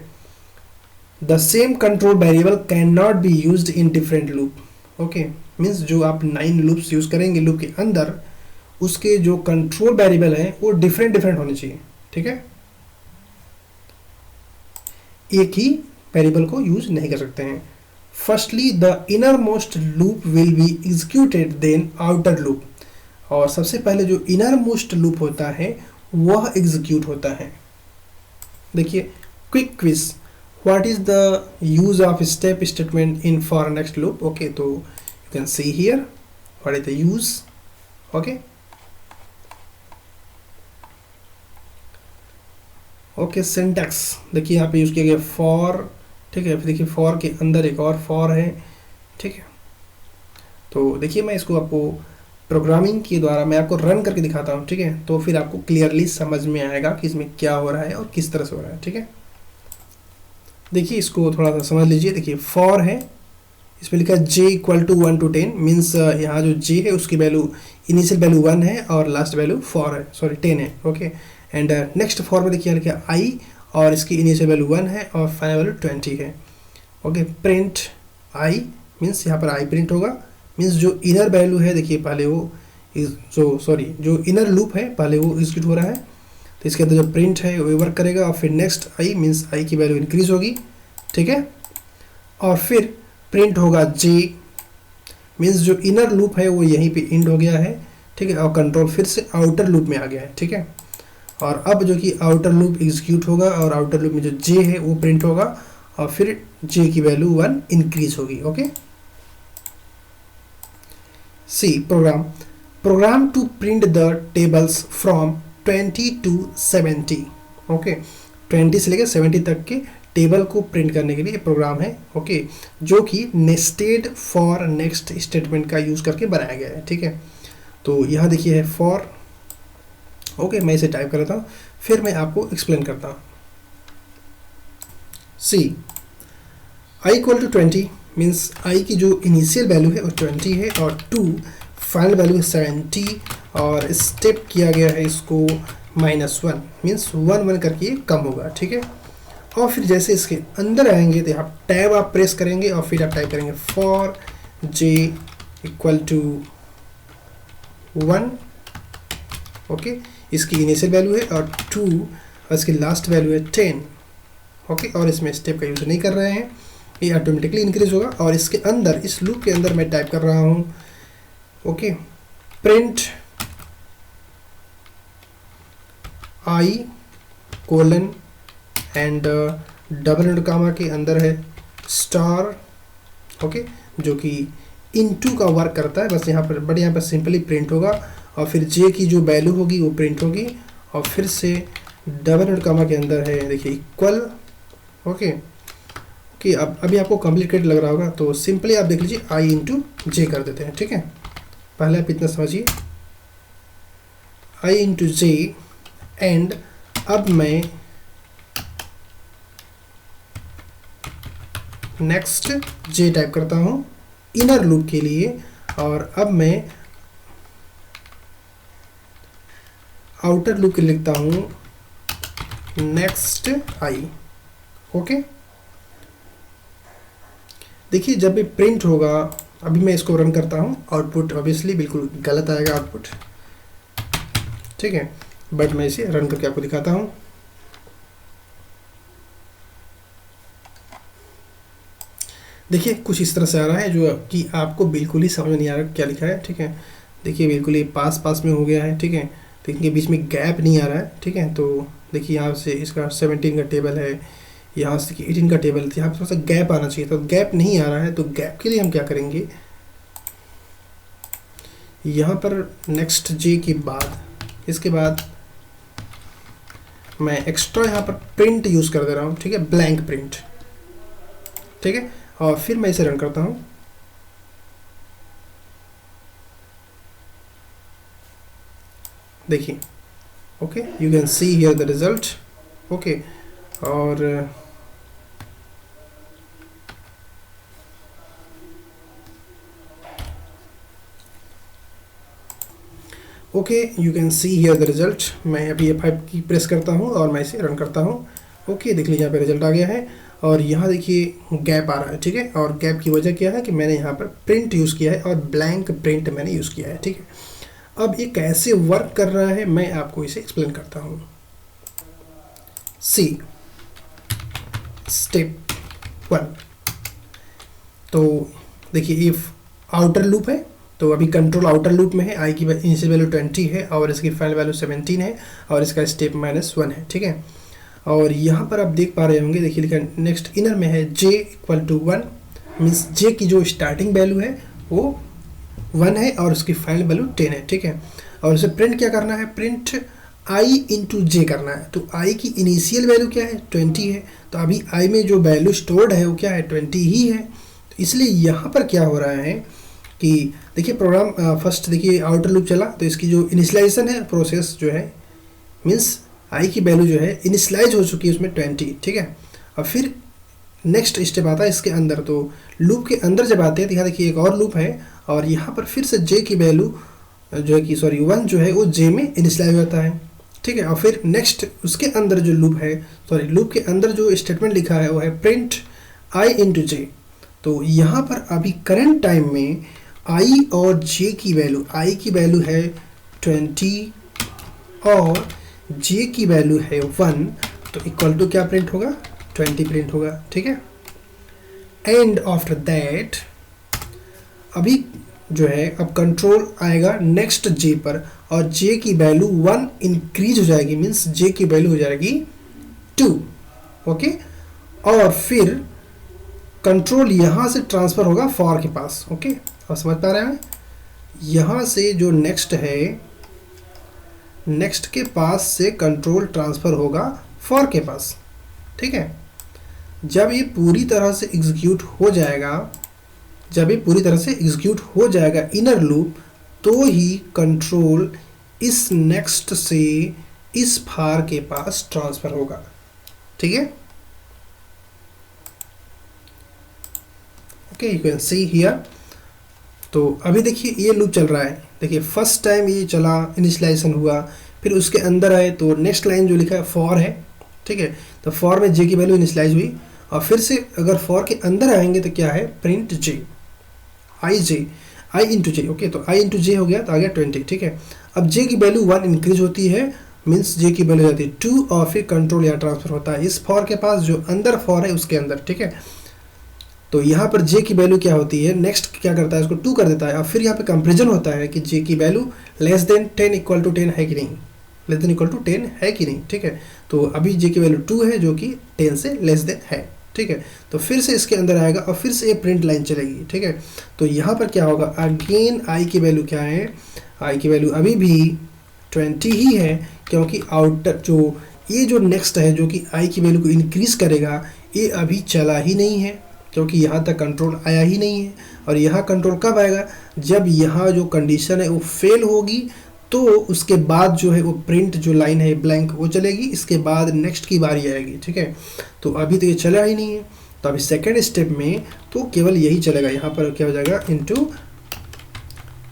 The same control variable can not be used in different loop, okay, means जो आप 9 लूप्स यूज करेंगे लूप के अंदर उसके जो कंट्रोल वेरिएबल हैं वो डिफरेंट होने चाहिए, ठीक है। एक ही वेरिएबल को यूज नहीं कर सकते हैं। Firstly the innermost loop will be executed then outer loop, और सबसे पहले जो इनरमोस्ट लूप होता है वह एग्जीक्यूट होता है। देखिए quick quiz, what is the use of step statement in for next loop, okay, तो you can see here what is the use, okay, okay. Syntax देखिए यहाँ पे यूज किया गया फॉर, ठीक है, फिर देखिए फॉर के अंदर एक और फॉर है, ठीक है। तो देखिए मैं इसको आपको प्रोग्रामिंग के द्वारा मैं आपको रन करके दिखाता हूँ, ठीक है, तो फिर आपको क्लियरली समझ में आएगा कि इसमें क्या हो रहा है और किस तरह से हो रहा है, ठीक है। देखिए इसको थोड़ा सा समझ लीजिए, देखिए फॉर है, इसमें लिखा है j equal to 1 to 10, means यहाँ जो j है उसकी वैल्यू इनिशियल वैल्यू 1 है और लास्ट वैल्यू 4 है, सॉरी 10 है, ओके। एंड नेक्स्ट फॉर में देखिए लिखा है i, और इसकी इनिशियल वैल्यू 1 है और फाइनल वैल्यू 20 है, ओके। प्रिंट i मीन्स यहाँ पर i प्रिंट होगा, मीन्स जो इनर वैल्यू है देखिए पहले वो जो इनर लूप है पहले वो एग्जीक्यूट हो रहा है, तो इसके अंदर जो प्रिंट है वो वर्क करेगा, और फिर नेक्स्ट i मीन्स i की वैल्यू इंक्रीज होगी, ठीक है, और फिर प्रिंट होगा j मीन्स जो इनर लूप है वो यहीं पे एंड हो गया है, ठीक है, और कंट्रोल फिर से आउटर लूप में आ गया है, ठीक है। और अब जो कि आउटर लूप एग्जीक्यूट होगा और आउटर लूप में जो j है वो प्रिंट होगा और फिर j की वैल्यू 1 इंक्रीज होगी, okay. See program to print the tables from 20 to 70, okay, 20 से लेकर 70 तक के टेबल को प्रिंट करने के लिए प्रोग्राम है, ओके, जो कि नेस्टेड फॉर नेक्स्ट स्टेटमेंट का यूज करके बनाया गया है, ठीक है। तो यहाँ देखिए है फॉर, ओके, मैं इसे टाइप कर लेता हूँ फिर मैं आपको एक्सप्लेन करता हूँ। See i equal to 20 means i की जो इनिशियल वैल्यू है वो 20 है और 2 फाइनल वैल्यू है 70, और स्टेप किया गया है इसको -1 मीन्स 1 करके कम होगा, ठीक है। और फिर जैसे इसके अंदर आएंगे तो यहाँ टैब आप प्रेस करेंगे और फिर आप टाइप करेंगे for j equal to 1, okay, इसकी इनिशियल वैल्यू है और 2 और इसकी लास्ट वैल्यू है 10, ओके, और इसमें स्टेप का यूज़ नहीं कर रहे हैं, ये ऑटोमेटिकली इंक्रीज होगा। और इसके अंदर, इस लूप के अंदर मैं टाइप कर रहा हूँ okay, print i colon and double and comma के अंदर है स्टार ओके, जो कि इनटू का वर्क करता है बस यहाँ पर, बट यहाँ पर सिंपली प्रिंट होगा और फिर जे की जो वैल्यू होगी वो प्रिंट होगी और फिर से डबल एंड कामा के अंदर है देखिए इक्वल ओके कि अब अभी आपको कॉम्प्लिकेटेड लग रहा होगा तो सिंपली आप देख लीजिए आई इंटू जे कर देते हैं। ठीक है, पहले आप इतना समझिए, आई इंटू जे एंड अब मैं नेक्स्ट जे टाइप करता हूँ इनर लूप के लिए और अब मैं आउटर लूप के लिए लिखता हूँ नेक्स्ट आई ओके। देखिए जब भी प्रिंट होगा, अभी मैं इसको रन करता हूँ, आउटपुट ऑब्वियसली बिल्कुल गलत आएगा आउटपुट। ठीक है, बट मैं इसे रन करके आपको दिखाता हूँ। देखिए कुछ इस तरह से आ रहा है जो कि आपको बिल्कुल ही समझ नहीं आ रहा क्या लिखा है। ठीक है, देखिए बिल्कुल ये पास पास में हो गया है। ठीक है, तो इनके बीच में गैप नहीं आ रहा है। ठीक है, तो देखिए यहाँ से इसका 17 का टेबल है, यहाँ से देखिए 18 का टेबल, यहाँ पर थोड़ा सा गैप आना चाहिए, तो गैप नहीं आ रहा है। तो गैप के लिए हम क्या करेंगे, यहाँ पर नेक्स्ट जे के बाद, इसके बाद मैं एक्स्ट्रा यहाँ पर प्रिंट यूज़ कर दे रहा हूँ। ठीक है, ब्लैंक प्रिंट। ठीक है, और फिर मैं इसे रन करता हूँ। देखिए okay, you can see here the result okay. और okay, you can see here the result. मैं अभी F5 की प्रेस करता हूँ और मैं इसे रन करता हूँ। ओके, देख लीजिए यहाँ पे रिजल्ट आ गया है और यहाँ देखिए गैप आ रहा है। ठीक है, और गैप की वजह क्या है कि मैंने यहाँ पर प्रिंट यूज़ किया है और ब्लैंक प्रिंट मैंने यूज़ किया है। ठीक है, अब ये कैसे वर्क कर रहा है मैं आपको इसे एक्सप्लेन करता हूँ। सी स्टेप 1, तो देखिए इफ आउटर लूप है तो अभी कंट्रोल आउटर लूप में है, आई की इनिशियल वैल्यू 20 है और इसकी फाइनल वैल्यू 17 है और इसका स्टेप -1 है। ठीक है, और यहाँ पर आप देख पा रहे होंगे, देखिए लिखा नेक्स्ट इनर में है j = 1, मीन्स j की जो स्टार्टिंग वैल्यू है वो 1 है और उसकी फाइनल वैल्यू 10 है। ठीक है, और उसे प्रिंट क्या करना है, प्रिंट i इंटू जे करना है। तो i की इनिशियल वैल्यू क्या है, 20 है, तो अभी i में जो वैल्यू स्टोर्ड है वो क्या है, 20 ही है। तो इसलिए यहाँ पर क्या हो रहा है कि देखिए प्रोग्राम फर्स्ट देखिए आउटर लूप चला, तो इसकी जो इनिशियलाइजेशन है प्रोसेस जो है, मीन्स आई की वैल्यू जो है इनिशियलाइज हो चुकी है उसमें 20। ठीक है, और फिर नेक्स्ट स्टेप आता है इसके अंदर, तो लूप के अंदर जब आते हैं तो यहाँ देखिए एक और लूप है और यहाँ पर फिर से जे की वैल्यू जो है कि 1 जो है वो जे में इनिशियलाइज होता है। ठीक है, और फिर नेक्स्ट उसके अंदर जो लूप है, लूप के अंदर जो स्टेटमेंट लिखा है वो है प्रिंट आई इंटू जे। तो यहाँ पर अभी करंट टाइम में आई और जे की वैल्यू, आई की वैल्यू है 20 और जे की वैल्यू है 1, तो इक्वल टू क्या प्रिंट होगा, 20 प्रिंट होगा। ठीक है, एंड आफ्टर दैट अभी जो है अब कंट्रोल आएगा नेक्स्ट जे पर और जे की वैल्यू 1 इंक्रीज हो जाएगी, मीन्स जे की वैल्यू हो जाएगी 2 ओके। और फिर कंट्रोल यहाँ से ट्रांसफ़र होगा फॉर के पास ओके। और समझ पा रहे हैं, यहाँ से जो नेक्स्ट है, नेक्स्ट के पास से कंट्रोल ट्रांसफ़र होगा फॉर के पास। ठीक है, जब ये पूरी तरह से एग्जीक्यूट हो जाएगा, जब ये पूरी तरह से एग्जीक्यूट हो जाएगा इनर लूप, तो ही कंट्रोल इस नेक्स्ट से इस फार के पास ट्रांसफ़र होगा। ठीक है, okay, you can see here. तो अभी देखिए ये लूप चल रहा है, देखिए फर्स्ट टाइम ये चला, इनिशियलाइजेशन हुआ, फिर उसके अंदर आए तो नेक्स्ट लाइन जो लिखा है फॉर है। ठीक है, तो फॉर में जे की वैल्यू इनिशियलाइज हुई और फिर से अगर फॉर के अंदर आएंगे तो क्या है, प्रिंट जे आई इंटू जे ओके। तो आई इंटू जे हो गया तो आ गया 20। ठीक है, अब जे की वैल्यू 1 इंक्रीज होती है, मीन्स जे की वैल्यू जाती है 2 और फिर कंट्रोल यहाँ ट्रांसफर होता है इस फॉर के पास, जो अंदर फॉर है उसके अंदर। ठीक है, तो यहाँ पर जे की वैल्यू क्या होती है, नेक्स्ट क्या करता है, इसको 2 कर देता है, और फिर यहाँ पे कंपेरिजन होता है कि जे की value less than 10 equal to 10 है कि नहीं, लेस देन इक्वल टू 10 है कि नहीं, ठीक है। तो अभी जे की वैल्यू 2 है जो कि 10 से लेस देन है, ठीक है। तो फिर से इसके अंदर आएगा और फिर से ये प्रिंट लाइन चलेगी, ठीक है। तो यहाँ पर क्या होगा, अगेन आई की वैल्यू क्या है, आई की वैल्यू अभी भी 20 ही है, क्योंकि आउटर जो ये जो नेक्स्ट है जो कि आई की वैल्यू को इंक्रीज करेगा, ये अभी चला ही नहीं है, क्योंकि यहाँ तक कंट्रोल आया ही नहीं है। और यहाँ कंट्रोल कब आएगा, जब यहाँ जो कंडीशन है वो फेल होगी, तो उसके बाद जो है वो प्रिंट जो लाइन है ब्लैंक वो चलेगी, इसके बाद नेक्स्ट की बारी आएगी, ठीक है। तो अभी तो ये चला ही नहीं है, तो अभी सेकेंड स्टेप में तो केवल यही चलेगा, यहाँ पर क्या हो जाएगा, इंटू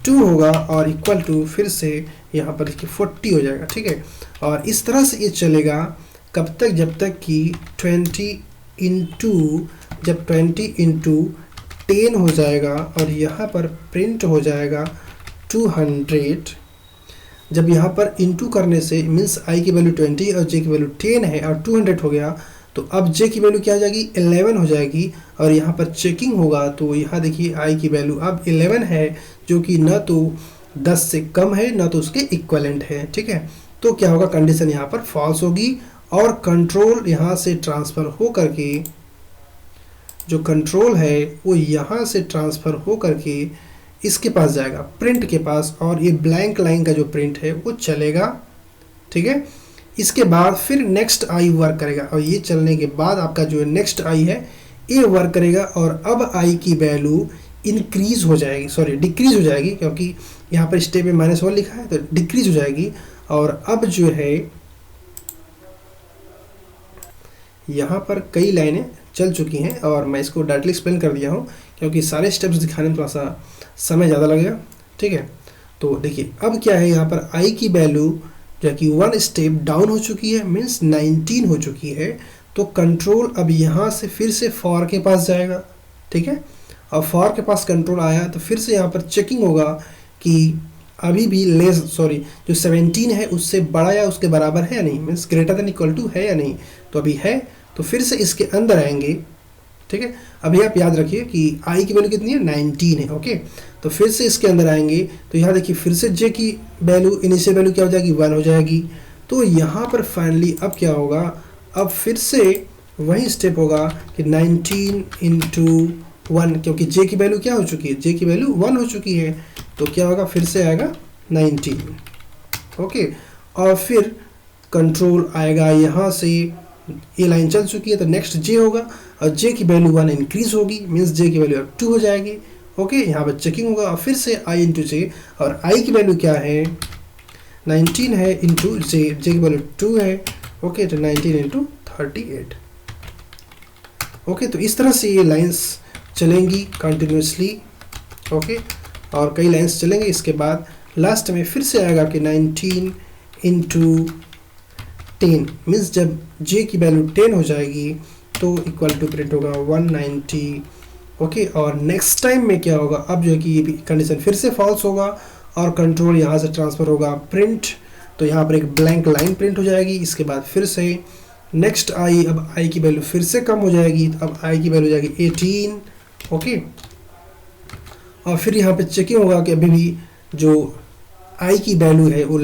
2 होगा और इक्वल टू फिर से यहाँ पर 40 हो जाएगा, ठीक है। और इस तरह से ये चलेगा कब तक, जब तक कि 20 इंटू 10 हो जाएगा और यहाँ पर प्रिंट हो जाएगा 200। जब यहाँ पर इंटू करने से मीन्स आई की वैल्यू 20 और जे की वैल्यू 10 है और 200 हो गया, तो अब जे की वैल्यू क्या हो जाएगी, 11 हो जाएगी। और यहाँ पर चेकिंग होगा तो यहाँ देखिए आई की वैल्यू अब 11 है, जो कि न तो 10 से कम है ना तो उसके इक्वलेंट है, ठीक है। तो क्या होगा, कंडीशन यहाँ पर फॉल्स होगी और कंट्रोल यहाँ से ट्रांसफ़र हो करके, जो कंट्रोल है वो यहाँ से ट्रांसफ़र हो करके इसके पास जाएगा, प्रिंट के पास, और ये ब्लैंक लाइन का जो प्रिंट है वो चलेगा, ठीक है। इसके बाद फिर नेक्स्ट आई वर्क करेगा, और ये चलने के बाद आपका जो नेक्स्ट आई है ये वर्क करेगा, और अब आई की वैल्यू इंक्रीज हो जाएगी, सॉरी डिक्रीज हो जाएगी, क्योंकि यहाँ पर स्टेप में -1 लिखा है तो डिक्रीज हो जाएगी। और अब जो है यहाँ पर कई लाइनें चल चुकी हैं और मैं इसको डायरेक्टली एक्सप्लेन कर दिया हूँ, क्योंकि सारे स्टेप्स दिखाने में थोड़ा सा समय ज़्यादा लगेगा, ठीक है। तो देखिए अब क्या है, यहाँ पर आई की वैल्यू जो कि 1 स्टेप डाउन हो चुकी है, मीन्स 19 हो चुकी है। तो कंट्रोल अब यहाँ से फिर से फॉर के पास जाएगा, ठीक है। और फॉर के पास कंट्रोल आया तो फिर से यहाँ पर चेकिंग होगा कि अभी भी जो 17 है उससे बड़ा या उसके बराबर है या नहीं, means greater than equal to है या नहीं। तो अभी है, तो फिर से इसके अंदर आएंगे, ठीक है। अभी आप याद रखिए कि आई की वैल्यू कितनी है, 19 है, ओके। तो फिर से इसके अंदर आएंगे तो यहाँ देखिए फिर से जे की वैल्यू इनिशियल वैल्यू क्या हो जाएगी, 1 हो जाएगी। तो यहाँ पर फाइनली अब क्या होगा, अब फिर से वही स्टेप होगा कि 19 इंटू 1, क्योंकि जे की वैल्यू क्या हो चुकी है, जे की वैल्यू 1 हो चुकी है, तो क्या होगा, फिर से आएगा 19, ओके। और फिर कंट्रोल आएगा यहाँ से, ये लाइन चल चुकी है तो नेक्स्ट जे होगा, और जे की वैल्यू 1 इंक्रीज होगी, मीन्स जे की वैल्यू अब 2 हो जाएगी, ओके। यहाँ पर चेकिंग होगा और फिर से आई इंटू जे, और आई की वैल्यू क्या है, 19 है इंटू जे, जे की वैल्यू 2 है, ओके। तो 19 इंटू 38, ओके। तो इस तरह से ये लाइंस चलेंगी कंटिन्यूसली, ओके। और कई लाइंस चलेंगे, इसके बाद लास्ट में फिर से आएगा कि 19 इंटू 10, मीन्स जब जे की वैल्यू 10 हो जाएगी तो इक्वल टू प्रिंट होगा 190, ओके। और नेक्स्ट टाइम में क्या होगा, अब जो है कि ये भी कंडीशन फिर से फॉल्स होगा और कंट्रोल यहाँ से ट्रांसफ़र होगा प्रिंट, तो यहाँ पर एक ब्लैंक लाइन प्रिंट हो जाएगी। इसके बाद फिर से नेक्स्ट आई, अब आई की वैल्यू फिर से कम हो जाएगी, तो अब आई की वैल्यू हो जाएगी 18, ओके। और फिर यहाँ पे चेकिंग होगा कि अभी भी जो आई की वैल्यू है वो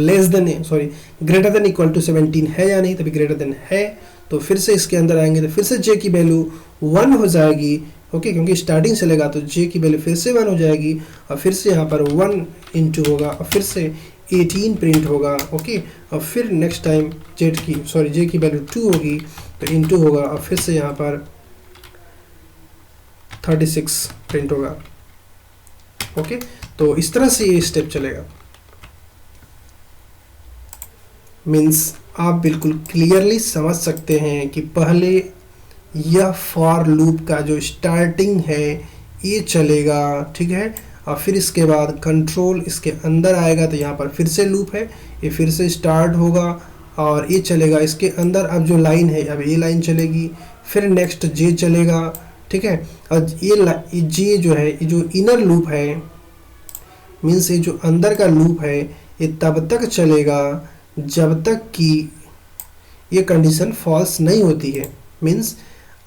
ग्रेटर देन इक्वल टू 17 है या नहीं, तभी ग्रेटर देन है। तो फिर से इसके अंदर आएंगे तो फिर से जे की वैल्यू 1 हो जाएगी, ओके, क्योंकि स्टार्टिंग चलेगा तो जे की वैल्यू फिर से 1 हो जाएगी, और फिर से यहाँ पर 1 इंटू होगा और फिर से 18 प्रिंट होगा, ओके। और फिर नेक्स्ट टाइम जे की वैल्यू 2 होगी तो इंटू होगा, और फिर से यहाँ पर 36 प्रिंट होगा, ओके। तो इस तरह से ये स्टेप चलेगा, मीन्स आप बिल्कुल क्लियरली समझ सकते हैं कि पहले यह फॉर लूप का जो स्टार्टिंग है ये चलेगा, ठीक है। और फिर इसके बाद कंट्रोल इसके अंदर आएगा तो यहाँ पर फिर से लूप है, ये फिर से स्टार्ट होगा और ये चलेगा इसके अंदर। अब जो लाइन है अब ये लाइन चलेगी, फिर नेक्स्ट जे चलेगा, ठीक है। और ये जे जो है, ये जो इनर लूप है, मीन्स ये जो अंदर का लूप है, ये तब तक चलेगा जब तक कि ये कंडीशन फॉल्स नहीं होती है। मीन्स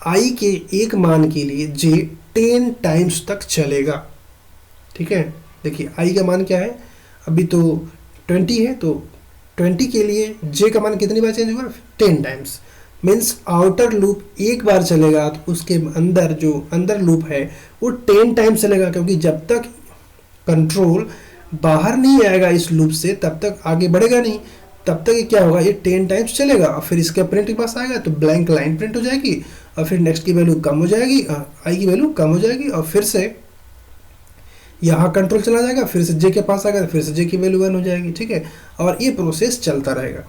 आई के एक मान के लिए जे 10 टाइम्स तक चलेगा। ठीक है, देखिए आई का मान क्या है, अभी तो 20 है, तो 20 के लिए जे का मान कितनी बार चेंज होगा, 10 टाइम्स। मीन्स आउटर लूप एक बार चलेगा तो उसके अंदर जो अंदर लूप है वो 10 टाइम्स चलेगा, क्योंकि जब तक कंट्रोल बाहर नहीं आएगा इस लूप से तब तक आगे बढ़ेगा नहीं। तब तक ये क्या होगा, ये 10 टाइम्स चलेगा और फिर इसका प्रिंट के पास आएगा तो ब्लैंक लाइन प्रिंट हो जाएगी और फिर नेक्स्ट की वैल्यू कम हो जाएगी, आई की वैल्यू कम हो जाएगी और फिर से यहाँ कंट्रोल चला जाएगा, फिर से जे के पास आएगा, फिर से जे की वैल्यू 1 हो जाएगी। ठीक है, और ये प्रोसेस चलता रहेगा।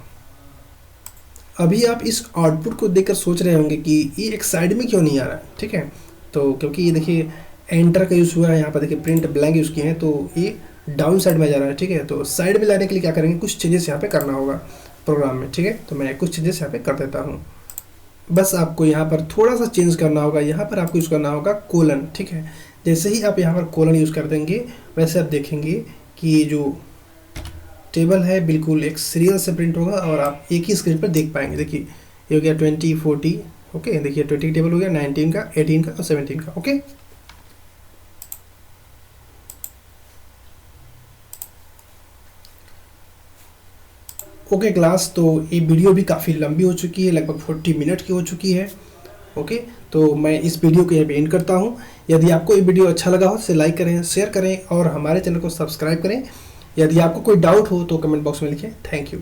अभी आप इस आउटपुट को देखकर सोच रहे होंगे कि ये एक साइड में क्यों नहीं आ रहा है। ठीक है, तो क्योंकि ये देखिए एंटर का यूज़ हुआ है, यहाँ पर देखिए प्रिंट ब्लैंक यूज़ किए हैं तो ये डाउन साइड में जा रहा है। ठीक है, तो साइड में लाने के लिए क्या करेंगे, कुछ चेंजेस यहाँ पे करना होगा प्रोग्राम में। ठीक है, तो मैं कुछ चेंजेस यहाँ पे कर देता हूँ। बस आपको यहाँ पर थोड़ा सा चेंज करना होगा, यहाँ पर आपको यूज़ करना होगा कोलन। ठीक है, जैसे ही आप यहाँ पर कोलन यूज़ कर देंगे वैसे आप देखेंगे कि ये जो टेबल है बिल्कुल एक सीरियल से प्रिंट होगा और आप एक ही स्क्रीन पर देख पाएंगे। देखिए ये हो गया 20 40, ओके, देखिए 20 टेबल हो गया, 19 का, 18 का और 17 का। ओके, ओके क्लास, तो ये वीडियो भी काफ़ी लंबी हो चुकी है, लगभग 40 मिनट की हो चुकी है। ओके, तो मैं इस वीडियो को यहाँ पे एंड करता हूँ। यदि आपको ये वीडियो अच्छा लगा हो तो इसे लाइक करें, शेयर करें और हमारे चैनल को सब्सक्राइब करें। यदि आपको कोई डाउट हो तो कमेंट बॉक्स में लिखें। Thank you.